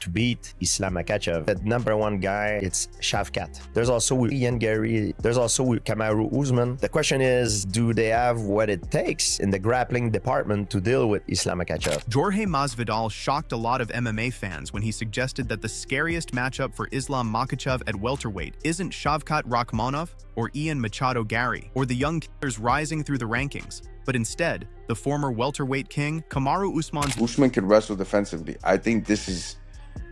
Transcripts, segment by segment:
to beat Islam Makhachev. The number one guy, it's Shavkat. There's also Ian Gary. There's also Kamaru Usman. The question is, do they have what it takes in the grappling department to deal with Islam Makhachev? Jorge Masvidal shocked a lot of MMA fans when he suggested that the scariest matchup for Islam Makhachev at welterweight isn't Shavkat Rakhmonov or Ian Machado Gary or the young killers rising through the rankings, but instead, the former welterweight king, Kamaru Usman's... Usman could wrestle defensively. I think this is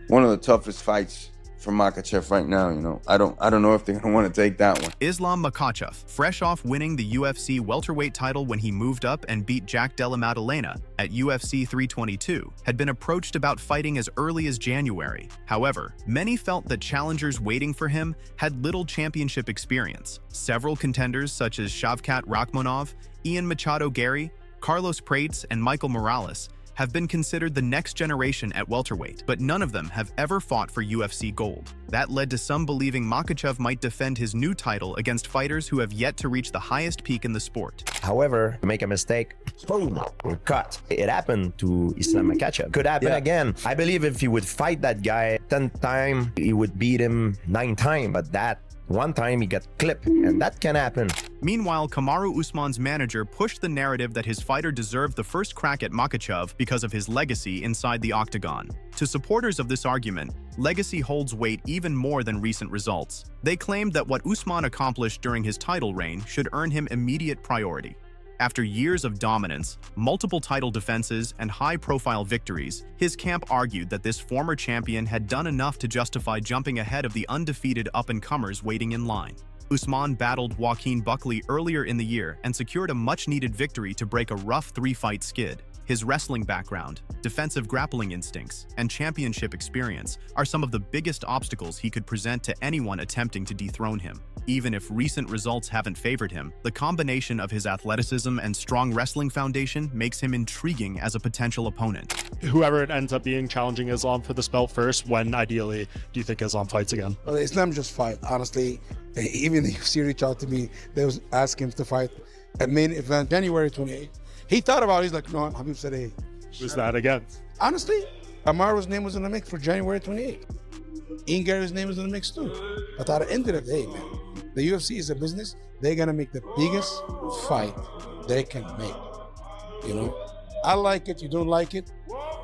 one of the toughest fights for Makhachev right now, you know. I don't know if they're going to want to take that one. Islam Makhachev, fresh off winning the UFC welterweight title when he moved up and beat Jack Della Maddalena at UFC 322, had been approached about fighting as early as January. However, many felt that challengers waiting for him had little championship experience. Several contenders such as Shavkat Rakhmonov, Ian Machado Gary, Carlos Prates, and Michael Morales have been considered the next generation at welterweight, but none of them have ever fought for UFC gold. That led to some believing Makhachev might defend his new title against fighters who have yet to reach the highest peak in the sport. However, to make a mistake, boom, we're cut. It happened to Islam Makhachev. Could happen again. I believe if he would fight that guy 10 times, he would beat him 9 times, but that one time he got clipped, and that can happen. Meanwhile, Kamaru Usman's manager pushed the narrative that his fighter deserved the first crack at Makhachev because of his legacy inside the octagon. To supporters of this argument, legacy holds weight even more than recent results. They claimed that what Usman accomplished during his title reign should earn him immediate priority. After years of dominance, multiple title defenses, and high-profile victories, his camp argued that this former champion had done enough to justify jumping ahead of the undefeated up-and-comers waiting in line. Usman battled Joaquin Buckley earlier in the year and secured a much-needed victory to break a rough 3-fight skid. His wrestling background, defensive grappling instincts, and championship experience are some of the biggest obstacles he could present to anyone attempting to dethrone him. Even if recent results haven't favored him, the combination of his athleticism and strong wrestling foundation makes him intriguing as a potential opponent. Whoever it ends up being challenging Islam for this belt first, when ideally do you think Islam fights again? Well, Islam just fight, honestly. Even the UFC reached out to me, they was asking him to fight at main event January 28th. He thought about it, he's like, no, Habib said, hey. Who's that again? Honestly, Amaru's name was in the mix for January 28th. Ian Gary's name was in the mix too. But at the end of the day, man, the UFC is a business. They're gonna make the biggest fight they can make. You know? I like it, you don't like it.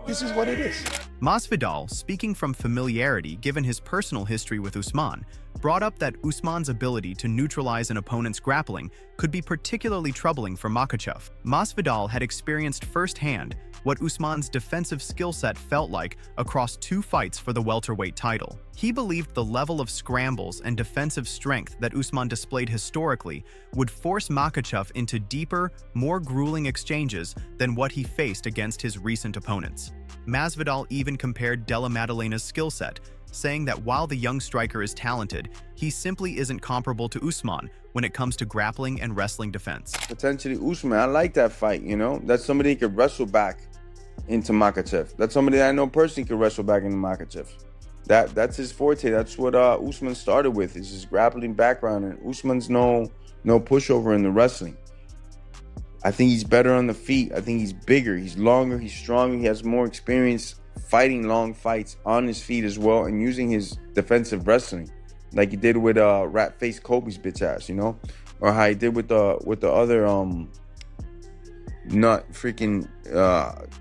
This is what it is. Masvidal, speaking from familiarity given his personal history with Usman, brought up that Usman's ability to neutralize an opponent's grappling could be particularly troubling for Makhachev. Masvidal had experienced firsthand what Usman's defensive skill set felt like across 2 fights for the welterweight title. He believed the level of scrambles and defensive strength that Usman displayed historically would force Makhachev into deeper, more grueling exchanges than what he faced against his recent opponents. Masvidal even compared Della Maddalenna's skill set, saying that while the young striker is talented, he simply isn't comparable to Usman when it comes to grappling and wrestling defense. Potentially Usman, I like that fight, you know? That's somebody who could wrestle back into Makhachev. That's somebody that I know personally could wrestle back into Makhachev. That's his forte. That's what Usman started with, is his grappling background. And Usman's no pushover in the wrestling. I think he's better on the feet. I think he's bigger, he's longer, he's stronger, he has more experience fighting long fights on his feet as well and using his defensive wrestling like he did with rat-faced Kobe's bitch ass, you know? Or how he did with the other nut freaking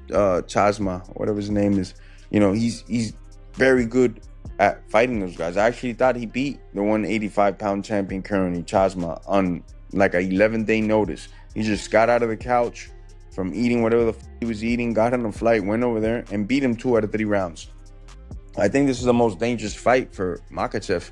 Chasma, whatever his name is. You know, he's very good at fighting those guys. I actually thought he beat the 185-pound champion currently, Chasma, on like a 11-day notice. He just got out of the couch from eating whatever the he was eating, got on a flight, went over there, and beat him 2 out of 3 rounds. I think this is the most dangerous fight for Makhachev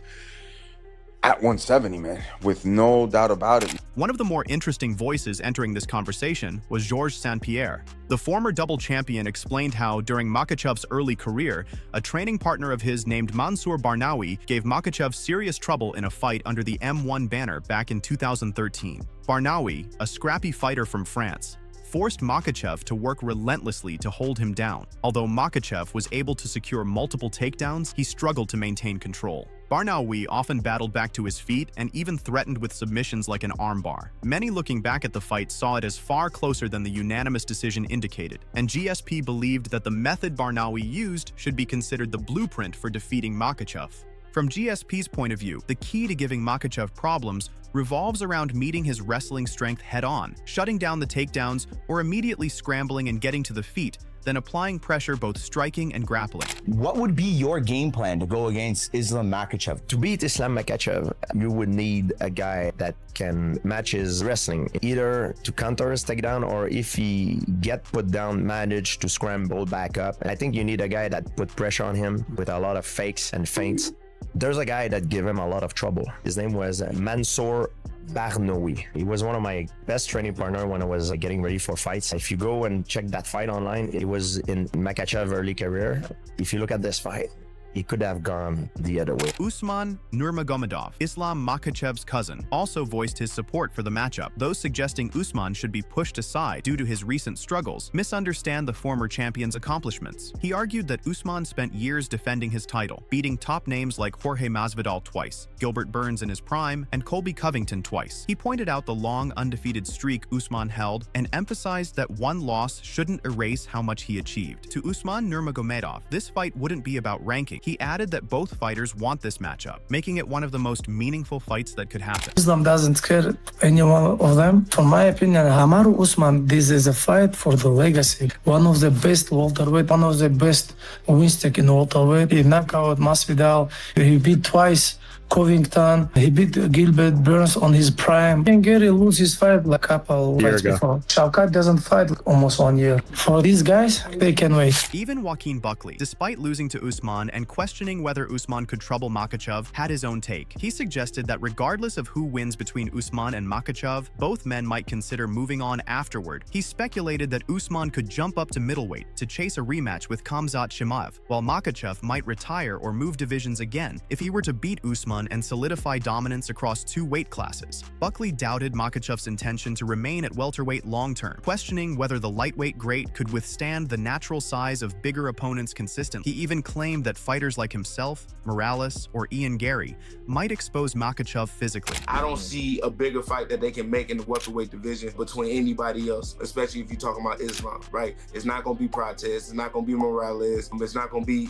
at 170, man, with no doubt about it. One of the more interesting voices entering this conversation was Georges St-Pierre. The former double champion explained how, during Makhachev's early career, a training partner of his named Mansour Barnawi gave Makhachev serious trouble in a fight under the M1 banner back in 2013. Barnawi, a scrappy fighter from France, forced Makhachev to work relentlessly to hold him down. Although Makhachev was able to secure multiple takedowns, he struggled to maintain control. Barnaoui often battled back to his feet and even threatened with submissions like an armbar. Many looking back at the fight saw it as far closer than the unanimous decision indicated, and GSP believed that the method Barnaoui used should be considered the blueprint for defeating Makhachev. From GSP's point of view, the key to giving Makhachev problems revolves around meeting his wrestling strength head-on, shutting down the takedowns, or immediately scrambling and getting to the feet, then applying pressure both striking and grappling. What would be your game plan to go against Islam Makhachev? To beat Islam Makhachev, you would need a guy that can match his wrestling, either to counter his takedown or if he get put down, manage to scramble back up. And I think you need a guy that put pressure on him with a lot of fakes and feints. There's a guy that gave him a lot of trouble. His name was Mansour Barnaoui. He was one of my best training partner when I was getting ready for fights. If you go and check that fight online, it was in Makhachev early career. If you look at this fight, he could have gone the other way. Usman Nurmagomedov, Islam Makhachev's cousin, also voiced his support for the matchup. Those suggesting Usman should be pushed aside due to his recent struggles misunderstand the former champion's accomplishments. He argued that Usman spent years defending his title, beating top names like Jorge Masvidal twice, Gilbert Burns in his prime, and Colby Covington twice. He pointed out the long undefeated streak Usman held and emphasized that one loss shouldn't erase how much he achieved. To Usman Nurmagomedov, this fight wouldn't be about ranking. He added that both fighters want this matchup, making it one of the most meaningful fights that could happen. Islam doesn't care any one of them. From my opinion, Kamaru Usman, this is a fight for the legacy. One of the best welterweight, one of the best win streak in welterweight. He knocked out Masvidal. He beat twice Covington. He beat Gilbert Burns on his prime. And Gary loses his fight like a couple fights before. Shavkat doesn't fight almost 1 year. For these guys, they can wait. Even Joaquin Buckley, despite losing to Usman and questioning whether Usman could trouble Makhachev, had his own take. He suggested that regardless of who wins between Usman and Makhachev, both men might consider moving on afterward. He speculated that Usman could jump up to middleweight to chase a rematch with Khamzat Chimaev, while Makhachev might retire or move divisions again if he were to beat Usman and solidify dominance across two weight classes. Buckley doubted Makhachev's intention to remain at welterweight long-term, questioning whether the lightweight great could withstand the natural size of bigger opponents consistently. He even claimed that fighters like himself, Morales, or Ian Gary might expose Makhachev physically. I don't see a bigger fight that they can make in the welterweight division between anybody else, especially if you're talking about Islam, right? It's not going to be Protest, it's not going to be Morales, it's not going to be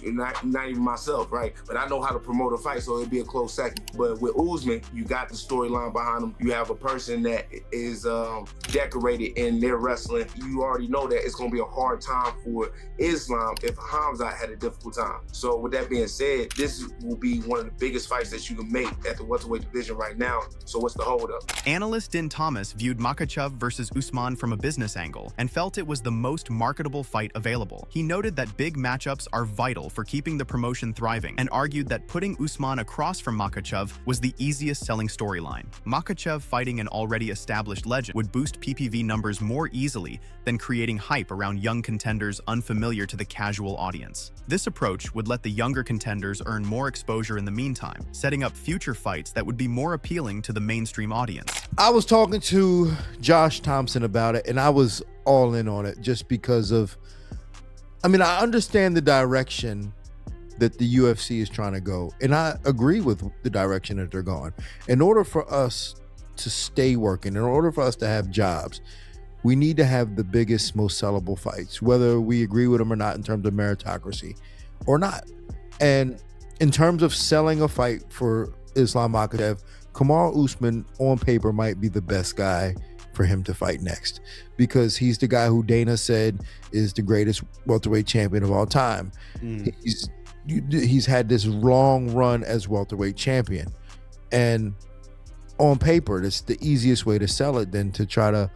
not even myself, right? But I know how to promote a fight, so it'd be a close second. But with Usman, you got the storyline behind him. You have a person that is decorated in their wrestling. You already know that it's going to be a hard time for Islam if Khamzat had a difficult time. So with that being said, this will be one of the biggest fights that you can make at the welterweight division right now. So what's the holdup? Analyst Din Thomas viewed Makhachev versus Usman from a business angle and felt it was the most marketable fight available. He noted that big matchups are vital for keeping the promotion thriving and argued that putting Usman across from Makhachev was the easiest selling storyline. Makhachev fighting an already established legend would boost PPV numbers more easily than creating hype around young contenders unfamiliar to the casual audience. This approach would let the younger contenders earn more exposure in the meantime, setting up future fights that would be more appealing to the mainstream audience. I was talking to Josh Thompson about it, and I was all in on it just because of, I understand the direction that the UFC is trying to go, and I agree with the direction that they're going. In order for us to stay working, in order for us to have jobs, we need to have the biggest, most sellable fights, whether we agree with them or not in terms of meritocracy or not. And in terms of selling a fight for Islam Makhachev, Kamaru Usman on paper might be the best guy for him to fight next, because he's the guy who Dana said is the greatest welterweight champion of all time. He's had this long run as welterweight champion, and on paper it's the easiest way to sell it than to try to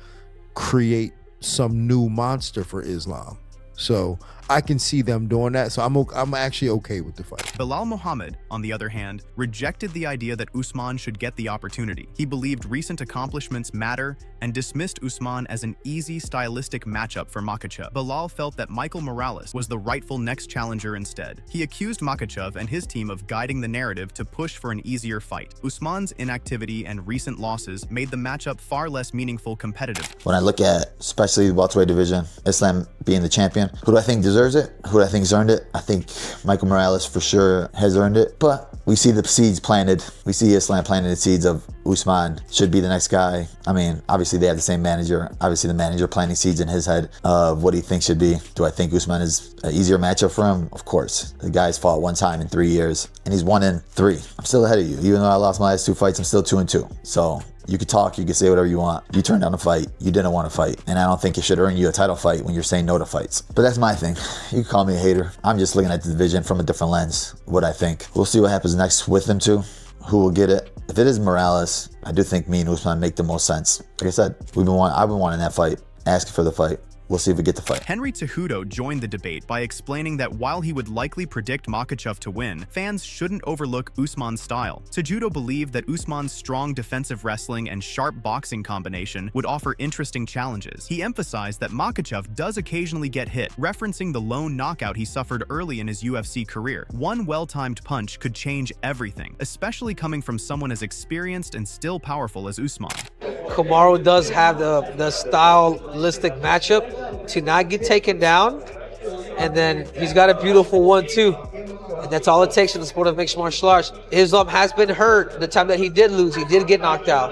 create some new monster for Islam. So I can see them doing that. So I'm actually okay with the fight. Bilal Muhammad, on the other hand, rejected the idea that Usman should get the opportunity. He believed recent accomplishments matter and dismissed Usman as an easy stylistic matchup for Makhachev. Bilal felt that Michael Morales was the rightful next challenger instead. He accused Makhachev and his team of guiding the narrative to push for an easier fight. Usman's inactivity and recent losses made the matchup far less meaningful competitive. When I look at especially the welterweight division, Islam being the champion, who do I think deserves it? Who do I think has earned it? I think Michael Morales for sure has earned it, but we see the seeds planted. We see Islam planting the seeds of Usman should be the next guy. I mean, obviously they have the same manager. Obviously the manager planting seeds in his head of what he thinks should be. Do I think Usman is an easier matchup for him? Of course. The guy's fought one time in 3 years and he's 1 in 3. I'm still ahead of you. Even though I lost my last 2 fights, I'm still 2 and 2. So you could talk, you could say whatever you want. You turned down a fight, you didn't want to fight. And I don't think it should earn you a title fight when you're saying no to fights. But that's my thing. You can call me a hater. I'm just looking at the division from a different lens, what I think. We'll see what happens next with them two, who will get it. If it is Morales, I do think me and Usman make the most sense. Like I said, I've been wanting that fight, asking for the fight. We'll see if we get the fight. Henry Cejudo joined the debate by explaining that while he would likely predict Makhachev to win, fans shouldn't overlook Usman's style. Cejudo believed that Usman's strong defensive wrestling and sharp boxing combination would offer interesting challenges. He emphasized that Makhachev does occasionally get hit, referencing the lone knockout he suffered early in his UFC career. One well-timed punch could change everything, especially coming from someone as experienced and still powerful as Usman. Kamaru does have the stylistic matchup to not get taken down, and then he's got a beautiful 1-2, and that's all it takes in the sport of mixed martial arts. Islam has been hurt the time that he did lose. He did get knocked out,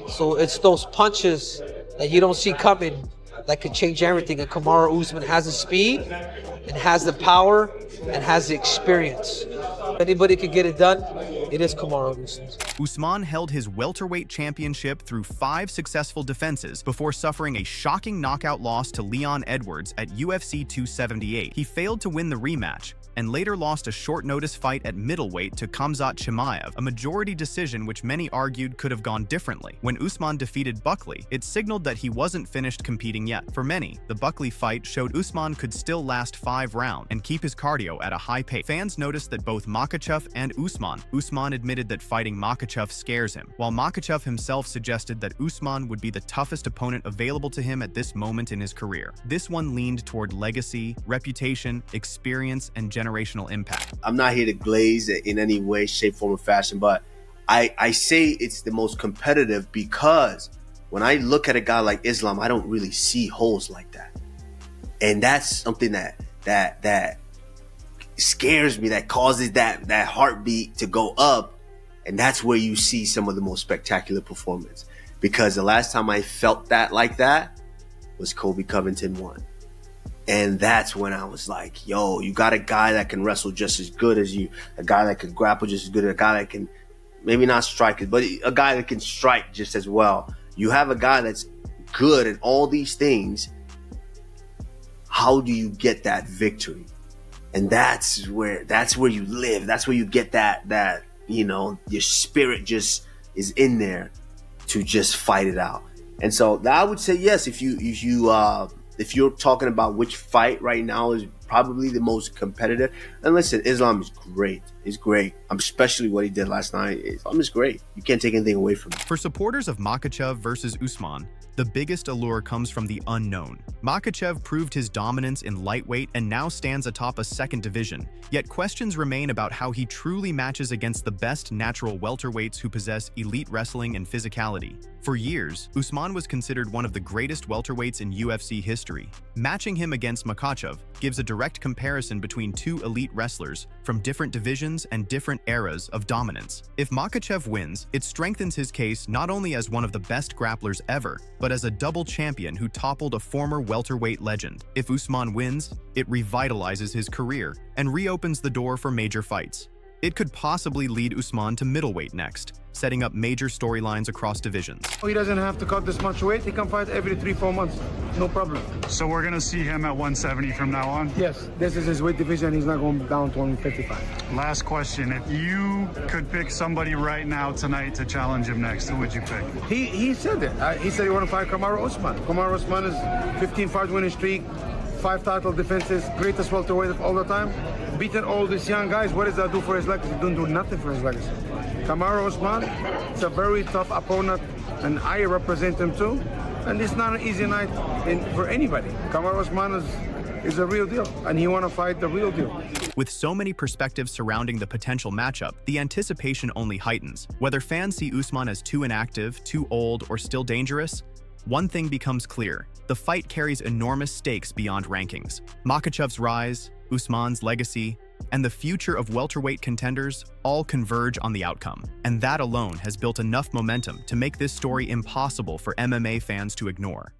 so it's those punches that you don't see coming that could change everything. And Kamaru Usman has the speed and has the power and has the experience. If anybody could get it done, it is Kamaru Usman. Usman held his welterweight championship through 5 successful defenses before suffering a shocking knockout loss to Leon Edwards at UFC 278. He failed to win the rematch and later lost a short-notice fight at middleweight to Khamzat Chimaev, a majority decision which many argued could have gone differently. When Usman defeated Buckley, it signaled that he wasn't finished competing yet. For many, the Buckley fight showed Usman could still last 5 rounds and keep his cardio at a high pace. Fans noticed that both Makhachev and Usman admitted that fighting Makhachev scares him, while Makhachev himself suggested that Usman would be the toughest opponent available to him at this moment in his career. This one leaned toward legacy, reputation, experience, and generational impact. I'm not here to glaze it in any way, shape, form, or fashion, but I say it's the most competitive because when I look at a guy like Islam, I don't really see holes like that. And that's something that scares me, that causes that heartbeat to go up. And that's where you see some of the most spectacular performance. Because the last time I felt that like that was Kobe Covington won. And that's when I was like, yo, you got a guy that can wrestle just as good as you, a guy that can grapple just as good, a guy that can maybe not strike it, but a guy that can strike just as well. You have a guy that's good at all these things. How do you get that victory? And that's where you live. That's where you get that you know, your spirit just is in there to just fight it out. And so I would say yes, if you're talking about which fight right now is probably the most competitive. And listen, Islam is great. He's great. Especially what he did last night. Islam is great. You can't take anything away from him. For supporters of Makhachev versus Usman, the biggest allure comes from the unknown. Makhachev proved his dominance in lightweight and now stands atop a second division, yet questions remain about how he truly matches against the best natural welterweights who possess elite wrestling and physicality. For years, Usman was considered one of the greatest welterweights in UFC history. Matching him against Makhachev gives a direct comparison between two elite wrestlers from different divisions and different eras of dominance. If Makhachev wins, it strengthens his case not only as one of the best grapplers ever, but as a double champion who toppled a former welterweight legend. If Usman wins, it revitalizes his career and reopens the door for major fights. It could possibly lead Usman to middleweight next, setting up major storylines across divisions. He doesn't have to cut this much weight. He can fight every 3-4 months. No problem. So we're going to see him at 170 from now on? Yes, this is his weight division. He's not going down to 155. Last question. If you could pick somebody right now tonight to challenge him next, who would you pick? He said it. He said he want to fight Kamaru Usman. Kamaru Usman is 15-fight winning streak, 5 title defenses, greatest welterweight of all the time, beating all these young guys. What does that do for his legacy? It don't do nothing for his legacy. Kamaru Usman, it's a very tough opponent, and I represent him too. And it's not an easy night for anybody. Kamaru Usman is a real deal, and he want to fight the real deal. With so many perspectives surrounding the potential matchup, the anticipation only heightens. Whether fans see Usman as too inactive, too old, or still dangerous, one thing becomes clear. The fight carries enormous stakes beyond rankings. Makhachev's rise, Usman's legacy, and the future of welterweight contenders all converge on the outcome. And that alone has built enough momentum to make this story impossible for MMA fans to ignore.